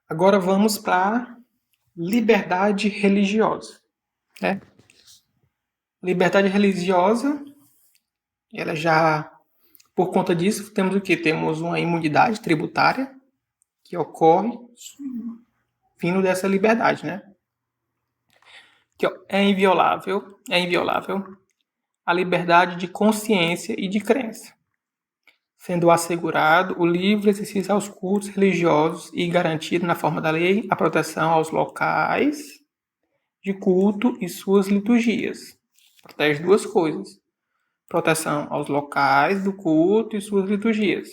Agora vamos para liberdade religiosa, né? Liberdade religiosa, ela já, por conta disso, temos o quê? Temos uma imunidade tributária que ocorre vindo dessa liberdade, né? Que é inviolável a liberdade de consciência e de crença, sendo assegurado o livre exercício aos cultos religiosos e garantido na forma da lei a proteção aos locais de culto e suas liturgias. Protege duas coisas: proteção aos locais do culto e suas liturgias.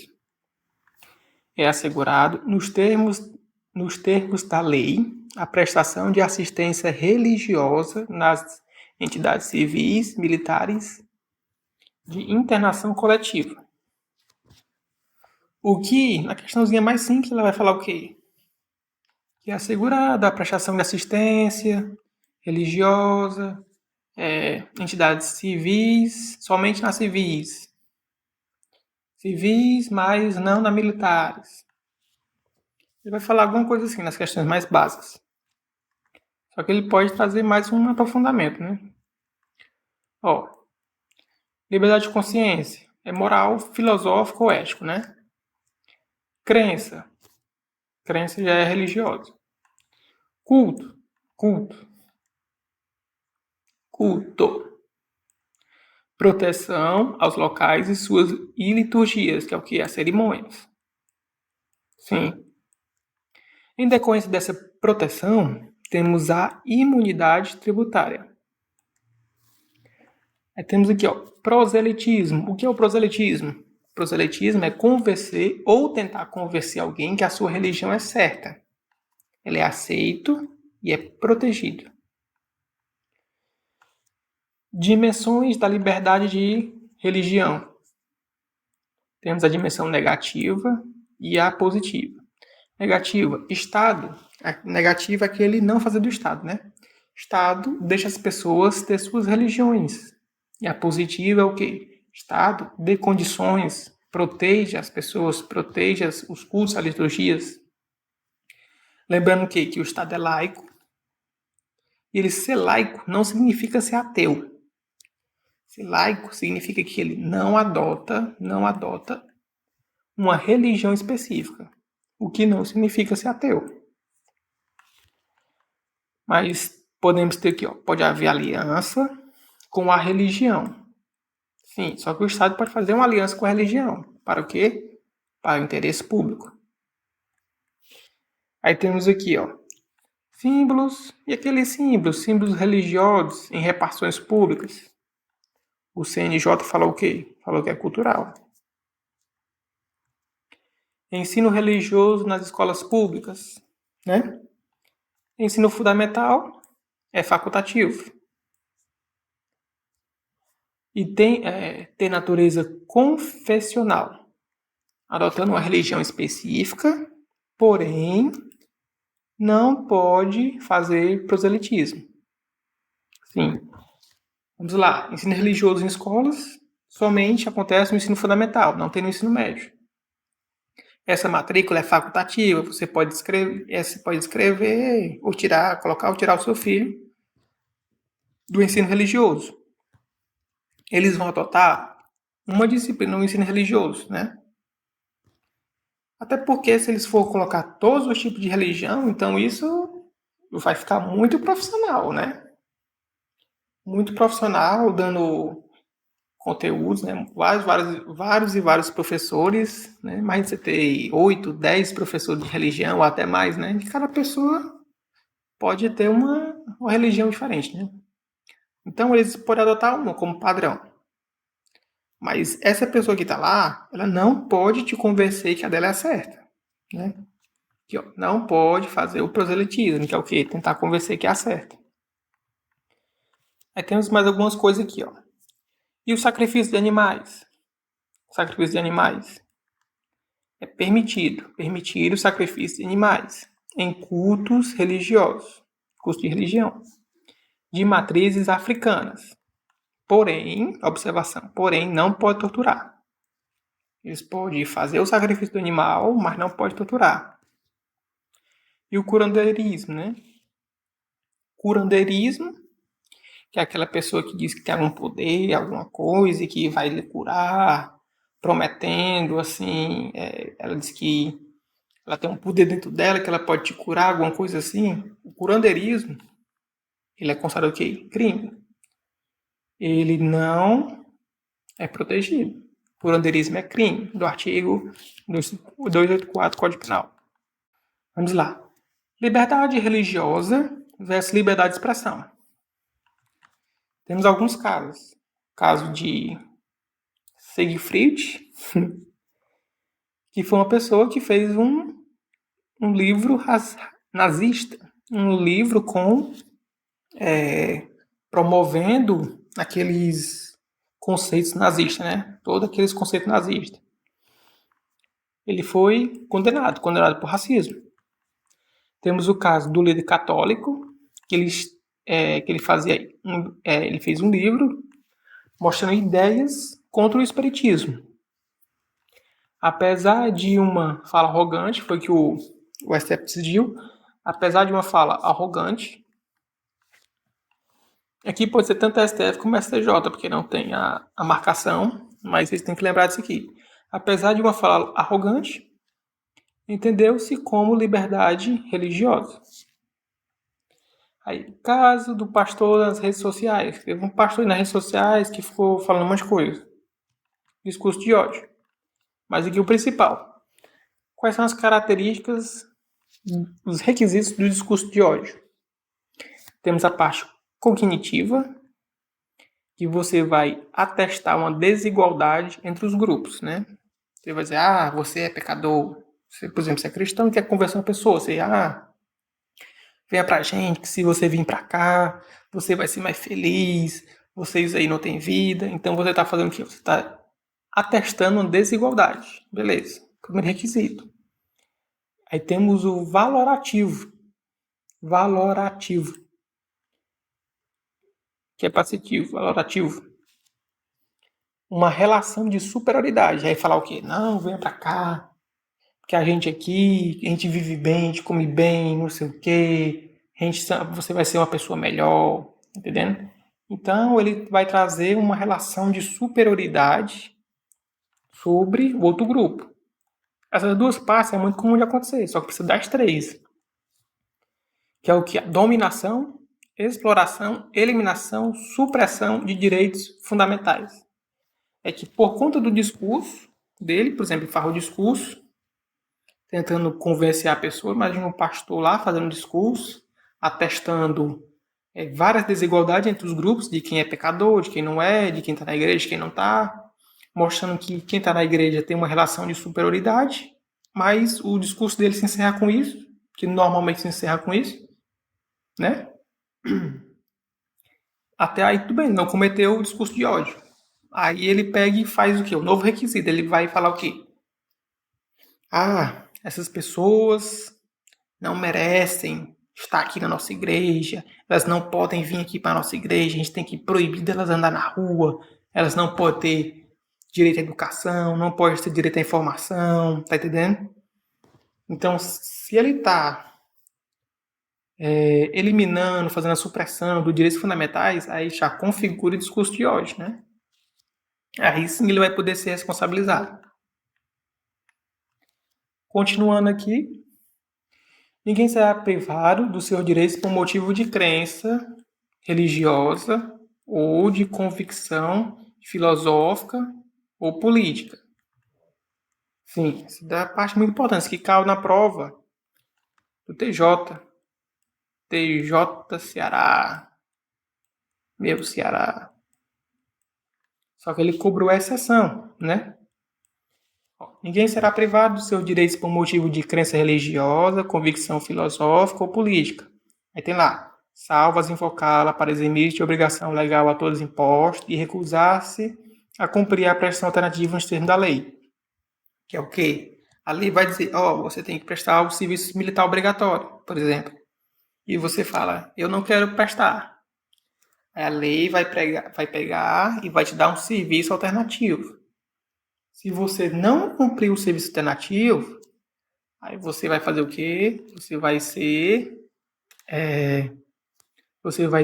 É assegurado, nos termos da lei, a prestação de assistência religiosa nas entidades civis, militares, de internação coletiva. O que, na questãozinha mais simples, ela vai falar o quê? Que é assegurada a prestação de assistência religiosa, entidades civis, somente nas civis. Civis, mas não nas militares. Ele vai falar alguma coisa assim nas questões mais básicas. Só que ele pode trazer mais um aprofundamento, né? Ó, liberdade de consciência é moral, filosófico ou ético, né? Crença. Crença já é religiosa. Culto. Culto. Culto. Proteção aos locais e liturgias, que é o que? As cerimônias. Sim. Em decorrência dessa proteção, temos a imunidade tributária. Aí temos aqui, ó, proselitismo. O que é o proselitismo? Proselitismo é convencer ou tentar convencer alguém que a sua religião é certa. Ele é aceito e é protegido. Dimensões da liberdade de religião. Temos a dimensão negativa e a positiva. Negativa, Estado. A negativa é aquele não fazer do Estado, né? Estado deixa as pessoas ter suas religiões. E a positiva é o quê? Estado dê condições, proteja as pessoas, proteja os cultos, as liturgias. Lembrando que o Estado é laico. E ele ser laico não significa ser ateu. Ser laico significa que ele não adota uma religião específica, o que não significa ser ateu. Mas podemos ter aqui, ó, pode haver aliança com a religião. Sim, só que o Estado pode fazer uma aliança com a religião. Para o quê? Para o interesse público. Aí temos aqui, ó, símbolos e aqueles símbolos religiosos em repartições públicas. O CNJ falou o quê? Falou que é cultural. Ensino religioso nas escolas públicas, né? Ensino fundamental é facultativo. E tem natureza confessional, adotando uma religião específica, porém não pode fazer proselitismo. Sim. Vamos lá. Ensino religioso em escolas somente acontece no ensino fundamental, não tem no ensino médio. Essa matrícula é facultativa, você pode escrever ou tirar, colocar ou tirar o seu filho do ensino religioso. Eles vão adotar uma disciplina no ensino religioso, né? Até porque se eles for colocar todos os tipos de religião, então isso vai ficar muito profissional, né? Muito profissional, dando conteúdos, né? Vários professores, né? Mais de você ter 8, 10 professores de religião, ou até mais, né? E cada pessoa pode ter uma religião diferente, né? Então eles podem adotar uma como padrão. Mas essa pessoa que está lá, ela não pode te convencer que a dela é certa, né? Que, ó, não pode fazer o proselitismo, que é o quê? Tentar convencer que é a certa. Aí temos mais algumas coisas aqui, ó. E o sacrifício de animais? O sacrifício de animais é permitir o sacrifício de animais em cultos religiosos, cultos de religião, de matrizes africanas. Porém, observação, porém não pode torturar. Eles podem fazer o sacrifício do animal, mas não pode torturar. E o curandeirismo, né? Curandeirismo, que é aquela pessoa que diz que tem algum poder, alguma coisa, e que vai lhe curar, prometendo, assim, ela diz que ela tem um poder dentro dela, que ela pode te curar, alguma coisa assim. O curandeirismo, ele é considerado o quê? Crime. Ele não é protegido. Curandeirismo é crime, do artigo 284 Código Penal. Vamos lá. Liberdade religiosa versus liberdade de expressão. Temos alguns casos. Caso de Siegfried, que foi uma pessoa que fez um livro nazista. Um livro promovendo aqueles conceitos nazistas, né? Todos aqueles conceitos nazistas. Ele foi condenado por racismo. Temos o caso do líder católico, que ele fez um livro mostrando ideias contra o espiritismo. Apesar de uma fala arrogante, foi que o STF decidiu, apesar de uma fala arrogante, aqui pode ser tanto a STF como a STJ, porque não tem a marcação, mas vocês têm que lembrar disso aqui. Apesar de uma fala arrogante, entendeu-se como liberdade religiosa. Aí, caso do pastor nas redes sociais. Teve um pastor nas redes sociais que ficou falando um monte de coisa. Discurso de ódio. Mas aqui o principal. Quais são as características, os requisitos do discurso de ódio? Temos a parte cognitiva, que você vai atestar uma desigualdade entre os grupos, né? Você vai dizer, você é pecador. Você, por exemplo, você é cristão e quer conversar com uma pessoa. Você, venha pra gente, que se você vir pra cá, você vai ser mais feliz, vocês aí não têm vida. Então você tá fazendo o quê? Você tá atestando uma desigualdade. Beleza. Primeiro requisito. Aí temos o valorativo. Valorativo. Que é passitivo. Valorativo. Uma relação de superioridade. Aí falar o quê? Não, venha pra cá. Porque a gente aqui, a gente vive bem, a gente come bem, não sei o quê. Você vai ser uma pessoa melhor. Entendendo? Então, ele vai trazer uma relação de superioridade sobre o outro grupo. Essas duas partes é muito comum de acontecer, só que precisa das três. Que é o que? A dominação, exploração, eliminação, supressão de direitos fundamentais. É que por conta do discurso dele, por exemplo, ele faz o discurso, tentando convencer a pessoa, imagina um pastor lá fazendo um discurso, atestando várias desigualdades entre os grupos, de quem é pecador, de quem não é, de quem está na igreja, de quem não está, mostrando que quem está na igreja tem uma relação de superioridade, mas o discurso dele se encerra com isso, que normalmente se encerra com isso, né? Até aí tudo bem, não cometeu o discurso de ódio. Aí ele pega e faz o quê? O novo requisito, ele vai falar o quê? Essas pessoas não merecem estar aqui na nossa igreja, elas não podem vir aqui para a nossa igreja, a gente tem que proibir delas andar na rua, elas não podem ter direito à educação, não podem ter direito à informação, tá entendendo? Então, se ele está eliminando, fazendo a supressão dos direitos fundamentais, aí já configura o discurso de ódio, né? Aí sim ele vai poder ser responsabilizado. Continuando aqui, ninguém será privado dos seus direitos por motivo de crença religiosa ou de convicção filosófica ou política. Sim, essa é a parte muito importante, que caiu na prova do TJ Ceará, meu Ceará. Só que ele cobrou a exceção, né? Ninguém será privado dos seus direitos por motivo de crença religiosa, convicção filosófica ou política. Aí tem lá, salvo as invocá-la para eximir de obrigação legal a todos impostos e recusar-se a cumprir a prestação alternativa nos termos da lei. Que é o quê? A lei vai dizer, você tem que prestar o serviço militar obrigatório, por exemplo. E você fala, eu não quero prestar. Aí a lei vai pegar e vai te dar um serviço alternativo. Se você não cumprir o serviço alternativo, Aí você vai fazer o quê? Você vai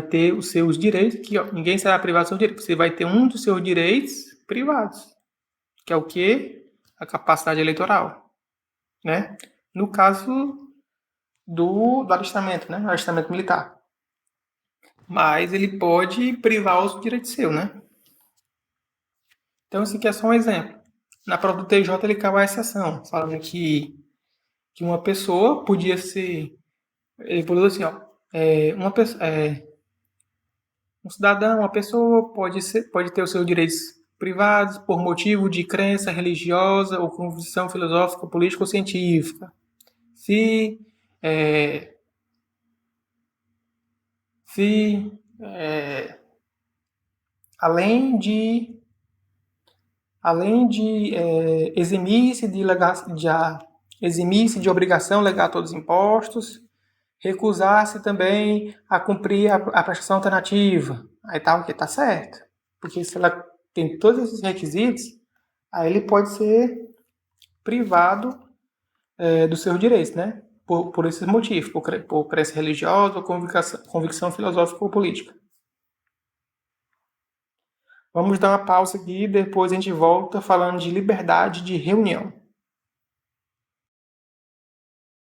ter os seus direitos aqui, ó. Ninguém será privado dos seus direitos. Você vai ter um dos seus direitos privados, que é o quê? A capacidade eleitoral, né? No caso do alistamento, né? Alistamento militar. Mas ele pode privar os direitos seus, né? Então, esse aqui é só um exemplo. Na prova do TJ, ele caiu a exceção, falando que uma pessoa podia ser. Ele falou assim, ó. Uma pessoa, um cidadão, uma pessoa pode ter os seus direitos privados por motivo de crença religiosa ou convicção filosófica, política ou científica. Se, é, se além de eximir-se eximir-se de obrigação legal a todos os impostos, recusar-se também a cumprir a prestação alternativa. Aí tá o que? Tá certo. Porque se ela tem todos esses requisitos, aí ele pode ser privado dos seus direitos, né? Por esses motivos, por crença religiosa ou convicção filosófica ou política. Vamos dar uma pausa aqui e depois a gente volta falando de liberdade de reunião.